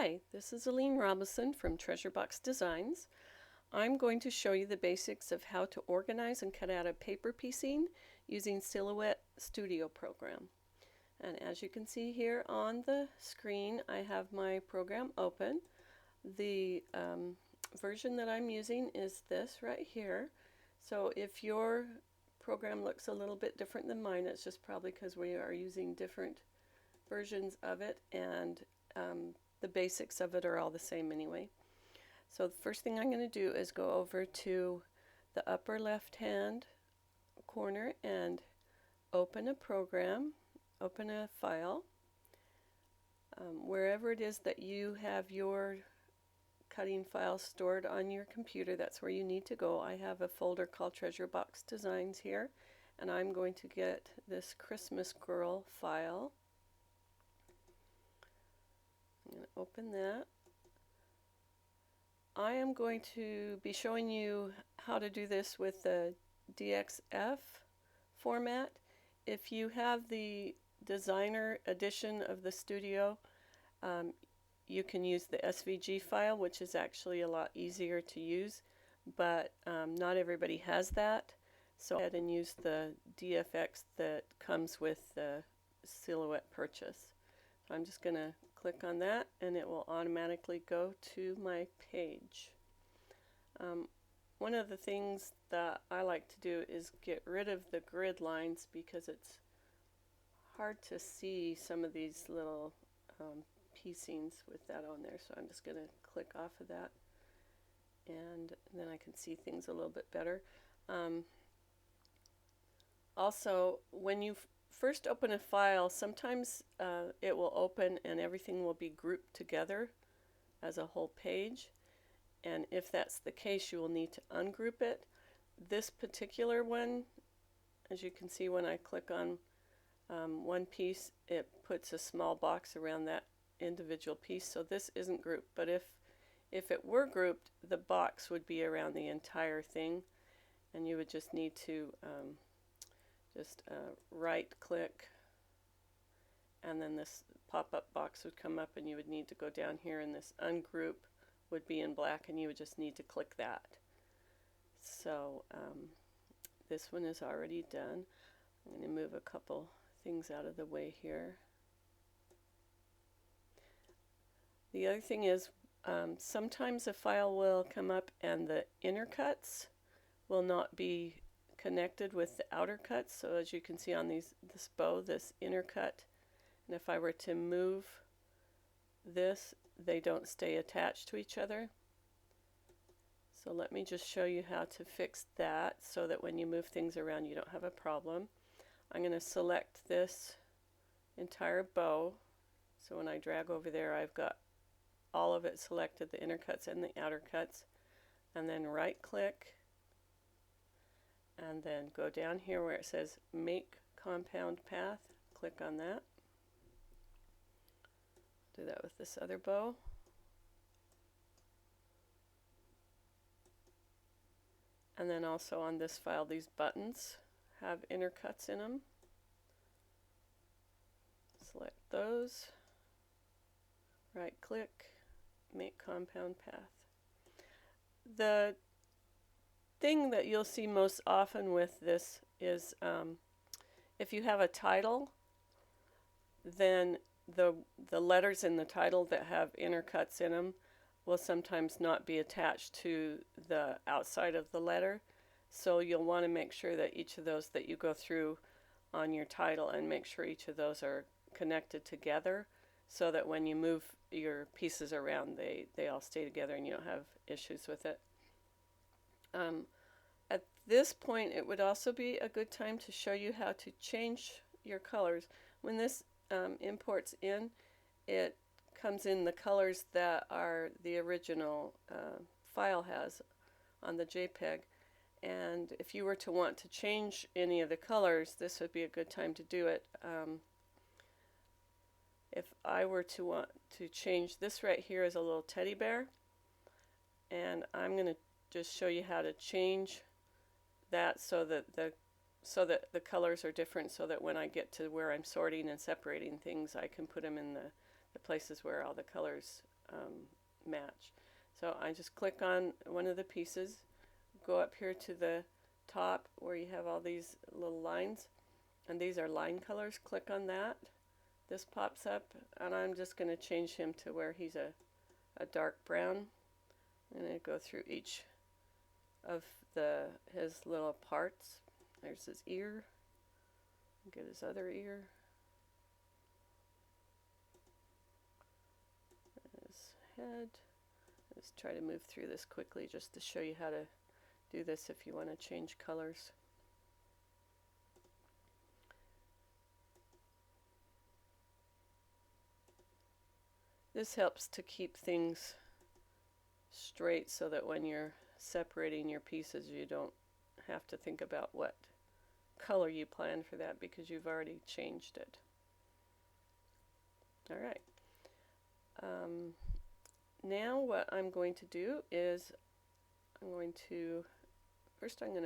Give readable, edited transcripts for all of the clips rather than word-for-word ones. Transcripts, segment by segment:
Hi, this is Alene Robison from Treasure Box Designs. I'm going to show you the basics of how to organize and cut out a paper piecing using Silhouette Studio program. And as you can see here on the screen, I have my program open. The version that I'm using is this right here. So if your program looks a little bit different than mine, it's just probably because we are using different versions of it, and the basics of it are all the same anyway. So the first thing I'm going to do is go over to the upper left hand corner and open a program, open a file. Wherever it is that you have your cutting file stored on your computer, that's where you need to go. I have a folder called Treasure Box Designs here, and I'm going to get this Christmas Girl file. I'm going to open that. I am going to be showing you how to do this with the DXF format. If you have the designer edition of the studio, you can use the SVG file, which is actually a lot easier to use, but not everybody has that. So go ahead and use the DFX that comes with the Silhouette purchase. So I'm just going to click on that and it will automatically go to my page. One of the things that I like to do is get rid of the grid lines because it's hard to see some of these little piecings with that on there. So I'm just going to click off of that, and then I can see things a little bit better. Also, when you first open a file, sometimes it will open and everything will be grouped together as a whole page, and if that's the case, you will need to ungroup it. This particular one, as you can see, when I click on one piece, it puts a small box around that individual piece, so this isn't grouped. But if it were grouped, the box would be around the entire thing, and you would just need to right click, and then this pop-up box would come up and you would need to go down here, and this ungroup would be in black and you would just need to click that. So this one is already done. I'm going to move a couple things out of the way here. The other thing is sometimes a file will come up and the inner cuts will not be connected with the outer cuts. So as you can see on this bow, this inner cut, and if I were to move this, they don't stay attached to each other. So let me just show you how to fix that so that when you move things around you don't have a problem. I'm going to select this entire bow, so when I drag over there I've got all of it selected, the inner cuts and the outer cuts, and then right click and then go down here where it says Make Compound Path. Click on that. Do that with this other bow. And then also on this file, these buttons have inner cuts in them. Select those. Right click, Make Compound Path. The thing that you'll see most often with this is if you have a title, then the letters in the title that have inner cuts in them will sometimes not be attached to the outside of the letter. So you'll want to make sure that each of those that you go through on your title, and make sure each of those are connected together so that when you move your pieces around they all stay together and you don't have issues with it. At this point it would also be a good time to show you how to change your colors. When this imports in, it comes in the colors that are the original file has on the JPEG, and if you were to want to change any of the colors, this would be a good time to do it. If I were to want to change this right here as a little teddy bear, and I'm going to just show you how to change that so that the colors are different, so that when I get to where I'm sorting and separating things, I can put them in the places where all the colors match. So I just click on one of the pieces, go up here to the top where you have all these little lines, and these are line colors. Click on that. This pops up, and I'm just going to change him to where he's a dark brown. I'm going to go through each of his little parts. There's his ear. Get his other ear. His head. Let's try to move through this quickly just to show you how to do this if you want to change colors. This helps to keep things straight so that when you're separating your pieces you don't have to think about what color you plan for that because you've already changed it. Alright. Now what I'm going to do is I'm going to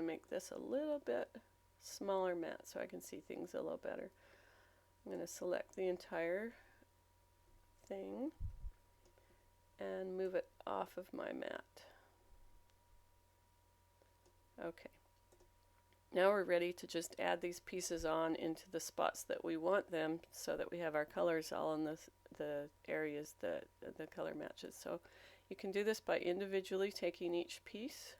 make this a little bit smaller mat so I can see things a little better. I'm going to select the entire thing and move it off of my mat. Okay. Now we're ready to just add these pieces on into the spots that we want them so that we have our colors all in the areas that the color matches. So you can do this by individually taking each piece.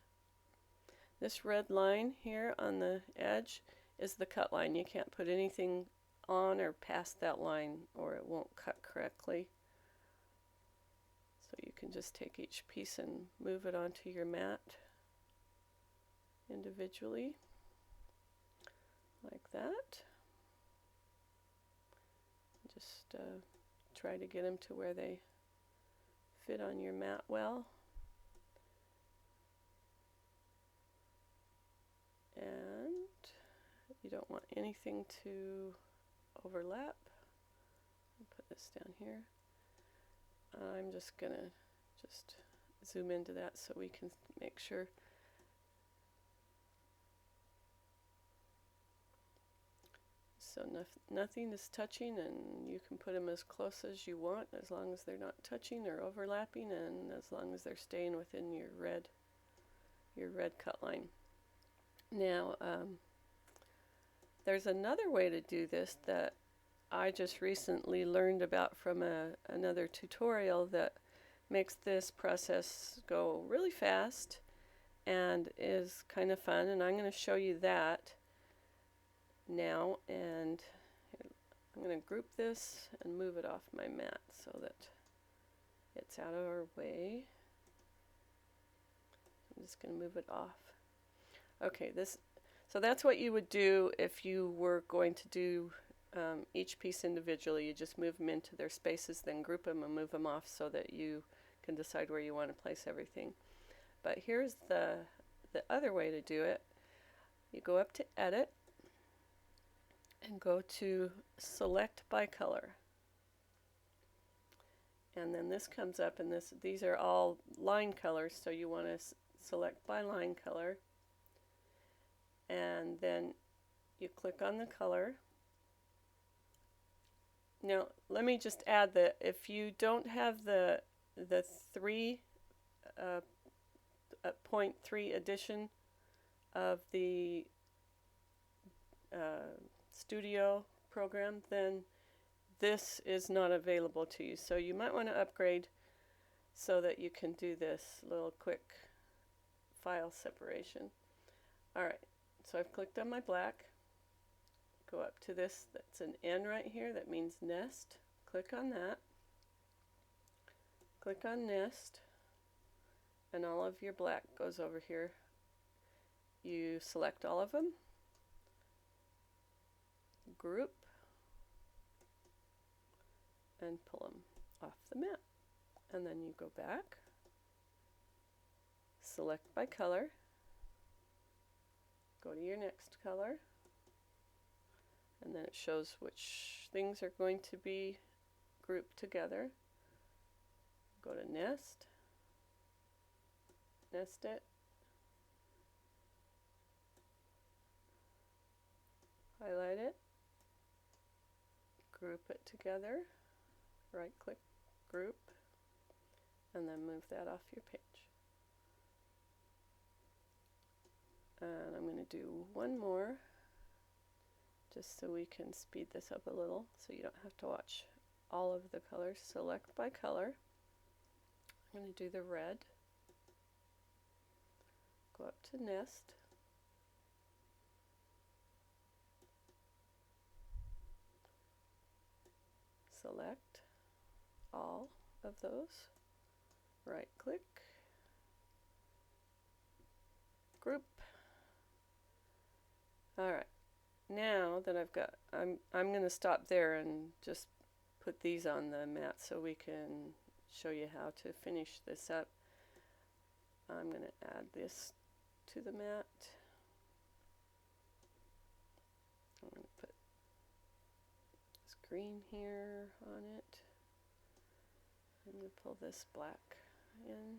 This red line here on the edge is the cut line. You can't put anything on or past that line or it won't cut correctly. So you can just take each piece and move it onto your mat individually, like that. Just try to get them to where they fit on your mat well. And you don't want anything to overlap. I'll put this down here. I'm just going to just zoom into that so we can make sure. So nothing is touching, and you can put them as close as you want as long as they're not touching or overlapping, and as long as they're staying within your red cut line. Now there's another way to do this that I just recently learned about from another tutorial that makes this process go really fast and is kind of fun, and I'm going to show you that now. And I'm going to group this and move it off my mat so that it's out of our way. I'm just going to move it off. Okay, so that's what you would do if you were going to do each piece individually. You just move them into their spaces, then group them and move them off so that you can decide where you want to place everything. But here's the other way to do it. You go up to Edit and go to Select by Color. And then this comes up, and these are all line colors, so you want to select by line color. And then you click on the color. Now let me just add that if you don't have the 3.3 edition of the Studio program, then this is not available to you. So you might want to upgrade so that you can do this little quick file separation. Alright, so I've clicked on my black. Go up to this, that's an N right here, that means nest. Click on that. Click on nest, and all of your black goes over here. You select all of them, group, and pull them off the mat. And then you go back, select by color, go to your next color, and then it shows which things are going to be grouped together. Go to nest, nest it, highlight it, group it together, right click, group, and then move that off your page. And I'm going to do one more just so we can speed this up a little so you don't have to watch all of the colors. Select by color. I'm going to do the red. Go up to nest. Select all of those. Right click. Group. Alright. Now that I've got, I'm going to stop there and just put these on the mat so we can show you how to finish this up. I'm going to add this to the mat. I'm going to put this green here on it. I'm going to pull this black in.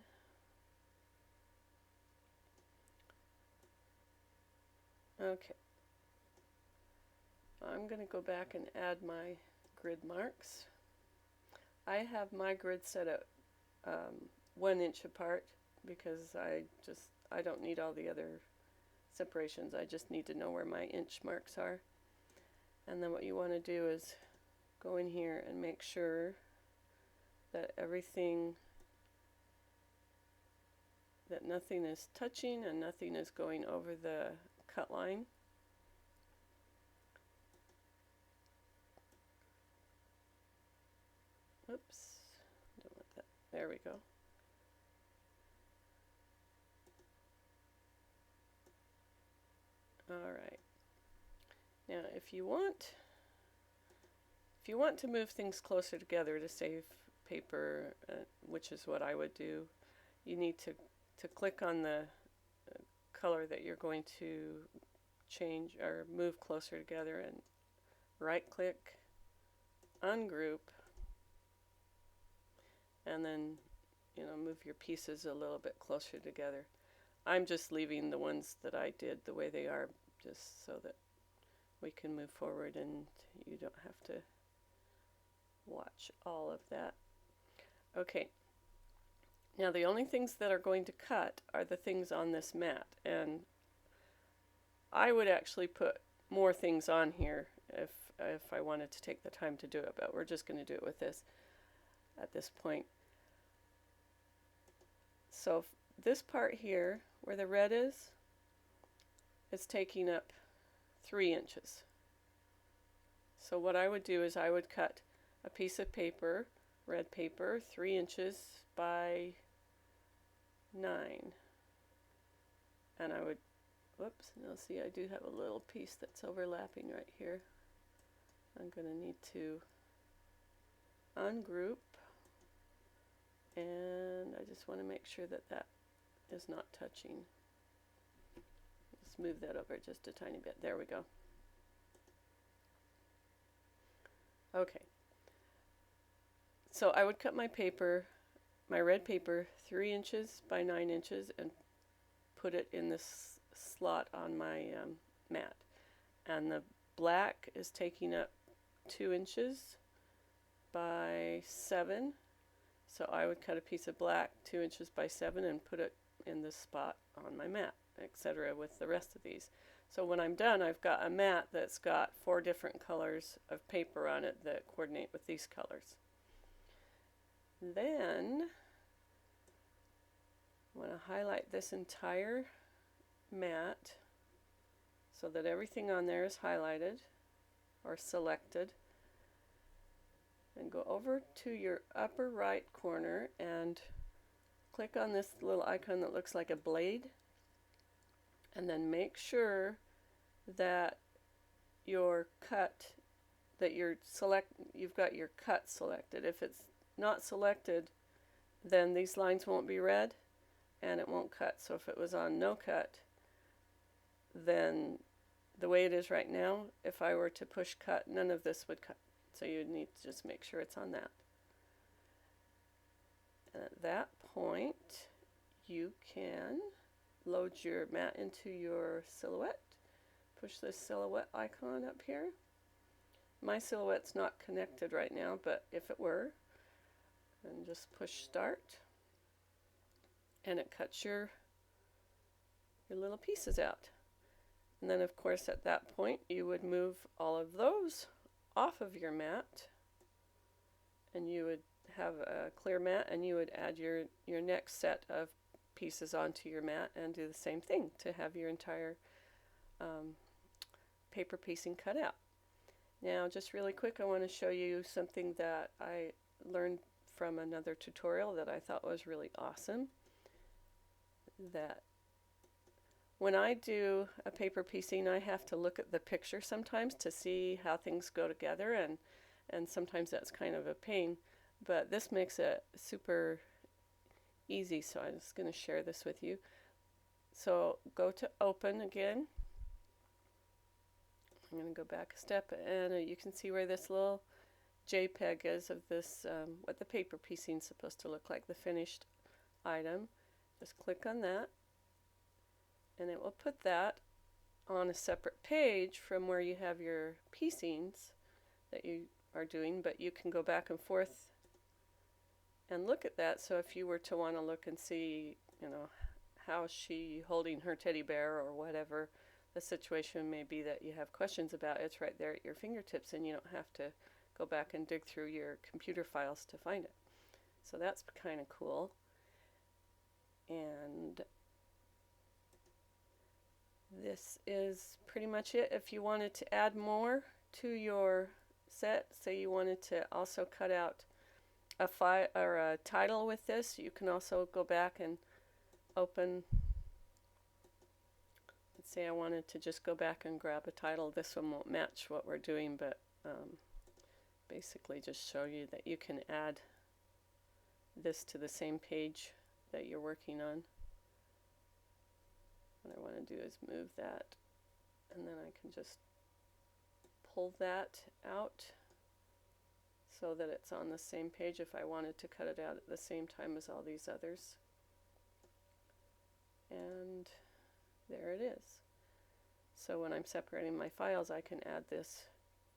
Okay. I'm going to go back and add my grid marks. I have my grid set at 1 inch apart because I don't need all the other separations. I just need to know where my inch marks are. And then what you want to do is go in here and make sure that that nothing is touching and nothing is going over the cut line. Oops, don't want that. There we go. All right. Now, if you want to move things closer together to save paper, which is what I would do, you need to click on the color that you're going to change or move closer together and right click, ungroup, and then move your pieces a little bit closer together. I'm just leaving the ones that I did the way they are just so that we can move forward and you don't have to watch all of that. Okay, now the only things that are going to cut are the things on this mat, and I would actually put more things on here if I wanted to take the time to do it, but we're just going to do it with this at this point. So this part here where the red is taking up 3 inches. So what I would do is I would cut a piece of paper, red paper, 3 inches by 9. And I would, whoops, now see I do have a little piece that's overlapping right here. I'm going to need to ungroup, and I just want to make sure that that is not touching. Let's move that over just a tiny bit. There we go. Okay. So I would cut my paper, my red paper, 3 inches by 9 inches and put it in this slot on my mat. And the black is taking up 2 inches by 7. So I would cut a piece of black 2 inches by 7 and put it in this spot on my mat, etc. with the rest of these. So when I'm done, I've got a mat that's got 4 different colors of paper on it that coordinate with these colors. Then I want to highlight this entire mat so that everything on there is highlighted or selected. And go over to your upper right corner and click on this little icon that looks like a blade, and then make sure that your cut, that you've got your cut selected. If it's not selected, then these lines won't be read and it won't cut. So if it was on no cut, then the way it is right now, if I were to push cut, none of this would cut. So you need to just make sure it's on that. And at that point, you can load your mat into your silhouette. Push this silhouette icon up here. My silhouette's not connected right now, but if it were, and just push start. and it cuts your little pieces out. And then of course at that point you would move all of those off of your mat, and you would have a clear mat, and you would add your next set of pieces onto your mat and do the same thing to have your entire paper piecing cut out. Now just really quick, I want to show you something that I learned from another tutorial that I thought was really awesome. That when I do a paper piecing, I have to look at the picture sometimes to see how things go together, and sometimes that's kind of a pain, but this makes it super easy, so I'm just going to share this with you. So go to open again. I'm going to go back a step, and you can see where this little JPEG is of this, what the paper piecing is supposed to look like, the finished item. Just click on that, and it will put that on a separate page from where you have your piecings that you are doing, but you can go back and forth and look at that. So if you were to want to look and see, you know, how is she holding her teddy bear or whatever the situation may be that you have questions about, it's right there at your fingertips, and you don't have to go back and dig through your computer files to find it. So that's kind of cool. And this is pretty much it. If you wanted to add more to your set, say you wanted to also cut out a file or a title with this, you can also go back and open. Let's say I wanted to just go back and grab a title. This one won't match what we're doing, but basically just show you that you can add this to the same page that you're working on. What I want to do is move that, and then I can just pull that out so that it's on the same page if I wanted to cut it out at the same time as all these others. And there it is. So when I'm separating my files, I can add this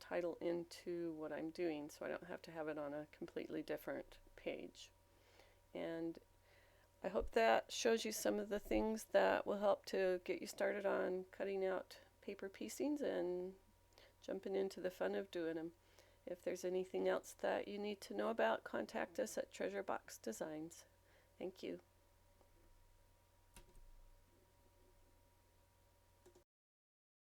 title into what I'm doing, so I don't have to have it on a completely different page. And I hope that shows you some of the things that will help to get you started on cutting out paper piecings and jumping into the fun of doing them. If there's anything else that you need to know about, contact us at Treasure Box Designs. Thank you.